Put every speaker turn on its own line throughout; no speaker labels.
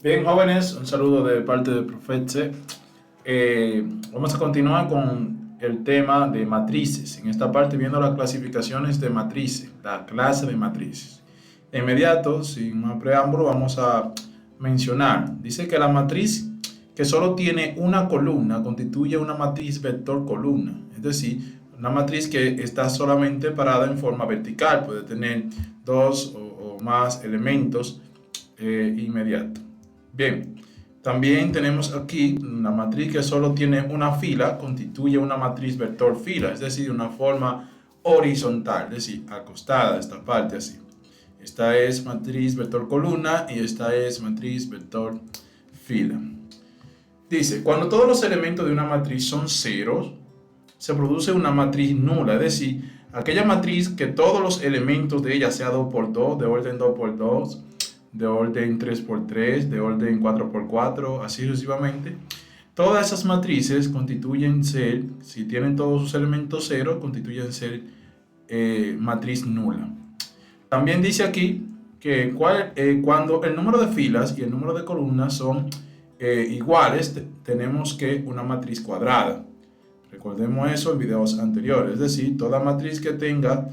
Bien, jóvenes, un saludo de parte de Profetse. Vamos a continuar con el tema de matrices. En esta parte viendo las clasificaciones de matrices, la clase de matrices. De inmediato, sin más preámbulo, vamos a mencionar. Dice que la matriz que solo tiene una columna constituye una matriz vector columna. Es decir, una matriz que está solamente parada en forma vertical. Puede tener dos o más elementos inmediatos. Bien, también tenemos aquí una matriz que solo tiene una fila, constituye una matriz vector fila, es decir, una forma horizontal, es decir, acostada esta parte así. Esta es matriz vector columna y esta es matriz vector fila. Dice, cuando todos los elementos de una matriz son ceros, se produce una matriz nula, es decir, aquella matriz que todos los elementos de ella, sea 2x2, de orden 2x2, de orden 3x3, de orden 4x4, así sucesivamente. Todas esas matrices constituyen ser, si tienen todos sus elementos cero, constituyen ser matriz nula. También dice aquí que cuando el número de filas y el número de columnas son iguales, tenemos que una matriz cuadrada. Recordemos eso en videos anteriores, es decir, toda matriz que tenga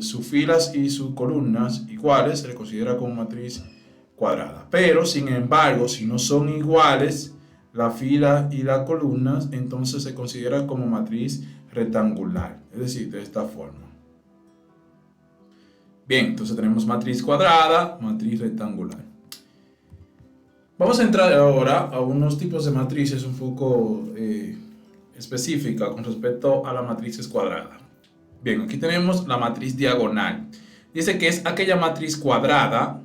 sus filas y sus columnas iguales se le considera como matriz cuadrada. Pero, sin embargo, si no son iguales la fila y las columnas, entonces se considera como matriz rectangular, es decir, de esta forma. Bien, entonces tenemos matriz cuadrada, matriz rectangular. Vamos a entrar ahora a unos tipos de matrices un poco específicas con respecto a las matrices cuadradas. Bien, aquí tenemos la matriz diagonal. Dice que es aquella matriz cuadrada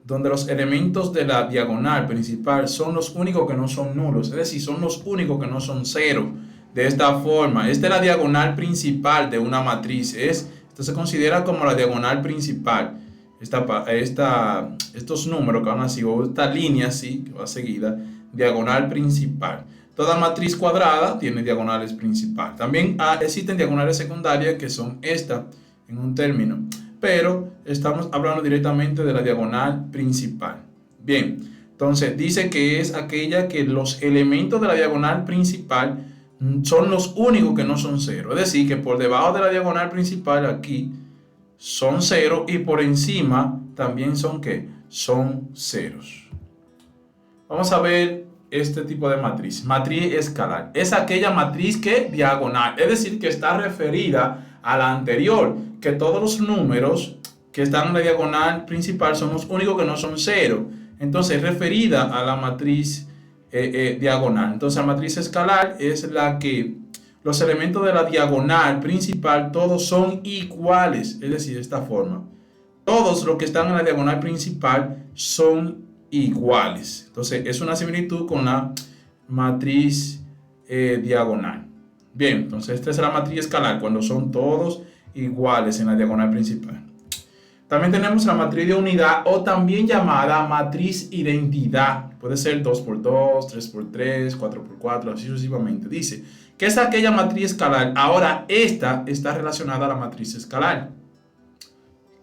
donde los elementos de la diagonal principal son los únicos que no son nulos, es decir, son los únicos que no son cero. De esta forma, esta es la diagonal principal de una matriz. Esto se considera como la diagonal principal. Estos números que van así, o esta línea así, que va seguida, diagonal principal. Toda matriz cuadrada tiene diagonales principales. También existen diagonales secundarias que son estas en un término, pero estamos hablando directamente de la diagonal principal. Bien, entonces dice que es aquella que los elementos de la diagonal principal son los únicos que no son cero. Es decir, que por debajo de la diagonal principal aquí son cero y por encima también son ¿qué? Son ceros. Vamos a ver este tipo de matriz. Matriz escalar. Es aquella matriz que diagonal, es decir, que está referida a la anterior, que todos los números que están en la diagonal principal son los únicos que no son cero. Entonces, referida a la matriz diagonal. Entonces, la matriz escalar es la que los elementos de la diagonal principal todos son iguales, es decir, de esta forma. Todos los que están en la diagonal principal son iguales. Entonces, es una similitud con la matriz diagonal. Bien, entonces esta es la matriz escalar cuando son todos iguales en la diagonal principal. También tenemos la matriz de unidad o también llamada matriz identidad. Puede ser 2x2, 3x3, 4x4, así sucesivamente. Dice que es aquella matriz escalar. Ahora, esta está relacionada a la matriz escalar,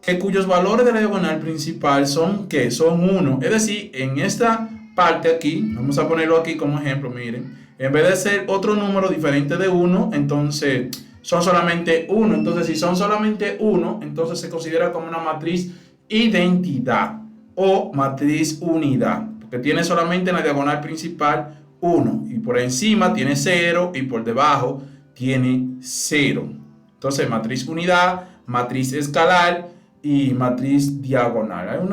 que cuyos valores de la diagonal principal son ¿qué? Son 1. Es decir, en esta parte aquí, vamos a ponerlo aquí como ejemplo, miren, en vez de ser otro número diferente de 1, entonces son solamente 1. Entonces, si son solamente 1, entonces se considera como una matriz identidad o matriz unidad, porque tiene solamente en la diagonal principal 1 y por encima tiene 0 y por debajo tiene 0. Entonces, matriz unidad, matriz escalar y matriz diagonal.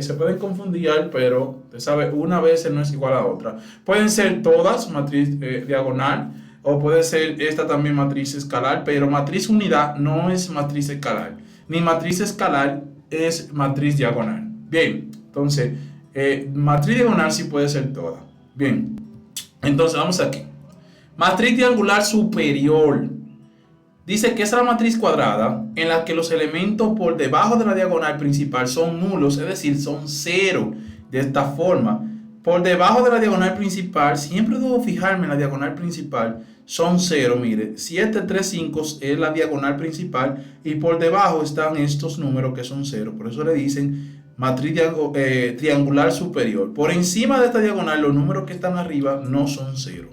Se pueden confundir, pero usted sabe, una vez no es igual a otra. Pueden ser todas matriz diagonal o puede ser esta también matriz escalar, pero matriz unidad no es matriz escalar, ni matriz escalar es matriz diagonal. Bien, entonces matriz diagonal sí puede ser toda. Bien, entonces vamos aquí. Matriz triangular superior. Dice que es la matriz cuadrada en la que los elementos por debajo de la diagonal principal son nulos, es decir, son cero. De esta forma, por debajo de la diagonal principal, siempre debo fijarme en la diagonal principal, son 0. Mire, 7, 3, 5 es la diagonal principal y por debajo están estos números que son 0. Por eso le dicen matriz triangular superior. Por encima de esta diagonal, los números que están arriba no son 0.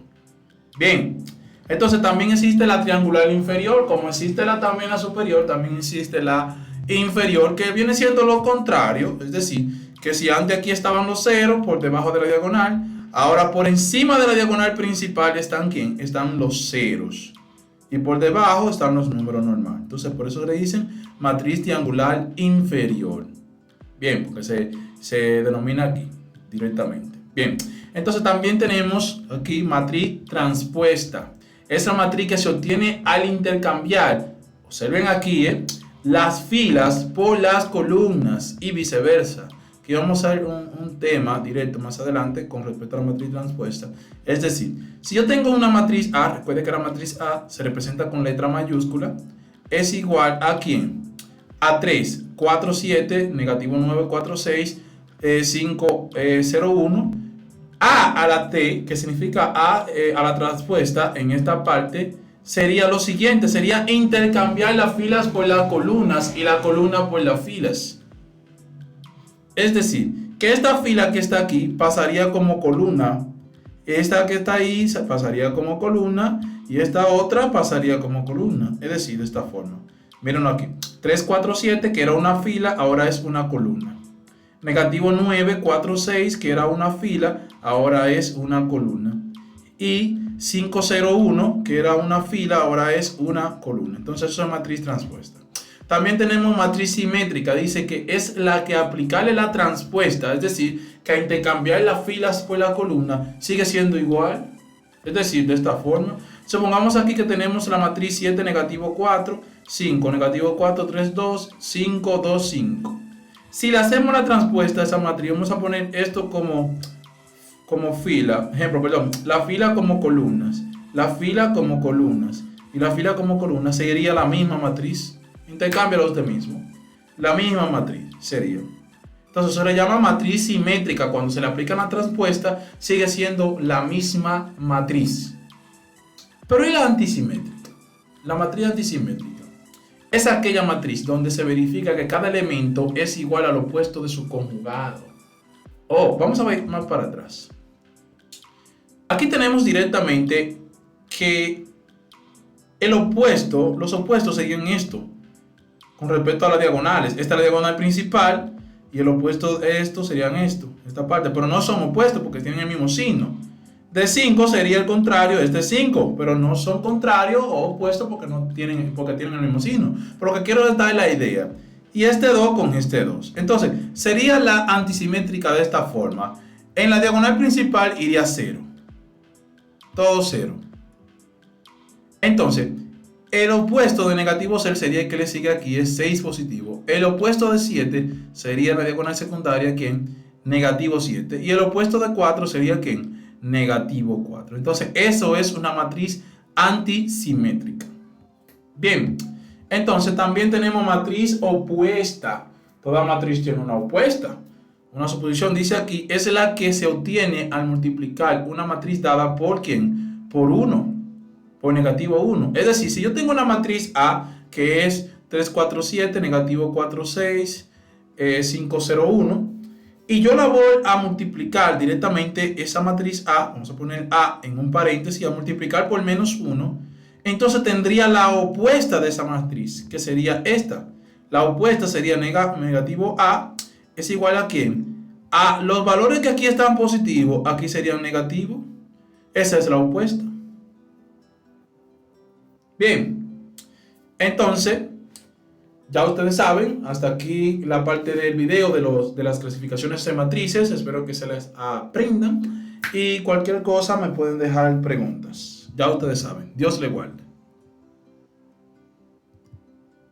Bien, entonces también existe la triangular inferior. Como existe también la superior, también existe la inferior, que viene siendo lo contrario. Es decir, que si antes aquí estaban los ceros por debajo de la diagonal, ahora por encima de la diagonal principal están ¿quién? Están los ceros. Y por debajo están los números normales. Entonces por eso le dicen matriz triangular inferior. Bien, porque se denomina aquí directamente. Bien, entonces también tenemos aquí matriz transpuesta. Esa matriz que se obtiene al intercambiar, observen aquí, las filas por las columnas y viceversa. Aquí vamos a ver un tema directo más adelante con respecto a la matriz transpuesta. Es decir, si yo tengo una matriz A, recuerde que la matriz A se representa con letra mayúscula, es igual a ¿quién? A 3, 4, 7, negativo 9, 4, 6, 5, 0, 1. A la T, que significa a la transpuesta en esta parte, sería lo siguiente, sería intercambiar las filas por las columnas y la columna por las filas. Es decir, que esta fila que está aquí pasaría como columna, esta que está ahí pasaría como columna y esta otra pasaría como columna, es decir, de esta forma. Mírenlo aquí, 3, 4, 7, que era una fila, ahora es una columna. Negativo 9, 4, 6, que era una fila, ahora es una columna. Y 5, 0, 1, que era una fila, ahora es una columna. Entonces eso es matriz transpuesta. También tenemos matriz simétrica, dice que es la que aplicarle la transpuesta, es decir, que a intercambiar las filas por la columna sigue siendo igual, es decir, de esta forma. Supongamos aquí que tenemos la matriz 7, negativo 4, 5, negativo 4, 3, 2, 5, 2, 5. Si le hacemos la transpuesta a esa matriz, vamos a poner esto como fila, la fila como columnas, la fila como columnas y la fila como columnas, sería la misma matriz. Intercámbialo usted mismo. La misma matriz sería. Entonces se le llama matriz simétrica. Cuando se le aplica la transpuesta, sigue siendo la misma matriz. Pero ¿y la antisimétrica? La matriz antisimétrica es aquella matriz donde se verifica que cada elemento es igual al opuesto de su conjugado. Vamos a ver más para atrás. Aquí tenemos directamente que los opuestos serían esto. Con respecto a las diagonales, esta es la diagonal principal y el opuesto de esto serían esta parte, pero no son opuestos porque tienen el mismo signo. De 5 sería el contrario de este 5, pero no son contrarios o opuestos porque tienen el mismo signo. Pero lo que quiero es dar la idea. Y este 2 con este 2. Entonces, sería la antisimétrica de esta forma. En la diagonal principal iría 0. Todo 0. Entonces, el opuesto de negativo 6 sería el que le sigue aquí, es 6 positivo. El opuesto de 7 sería la diagonal secundaria, ¿quién? Negativo 7. Y el opuesto de 4 sería ¿quién? Negativo 4. Entonces, eso es una matriz antisimétrica. Bien, entonces también tenemos matriz opuesta. Toda matriz tiene una opuesta. Una suposición, dice aquí, es la que se obtiene al multiplicar una matriz dada por ¿quién? Por 1. Por negativo 1. Es decir, si yo tengo una matriz A que es 3, 4, 7, negativo 4, 6, 5, 0, 1, y yo la voy a multiplicar directamente esa matriz A, vamos a poner A en un paréntesis, a multiplicar por menos 1, entonces tendría la opuesta de esa matriz, que sería esta. La opuesta sería negativo A, es igual a ¿quién? A los valores que aquí están positivos, aquí serían negativos. Esa es la opuesta. Bien, entonces, ya ustedes saben, hasta aquí la parte del video de las clasificaciones de matrices. Espero que se les aprendan y cualquier cosa me pueden dejar preguntas. Ya ustedes saben. Dios les guarde.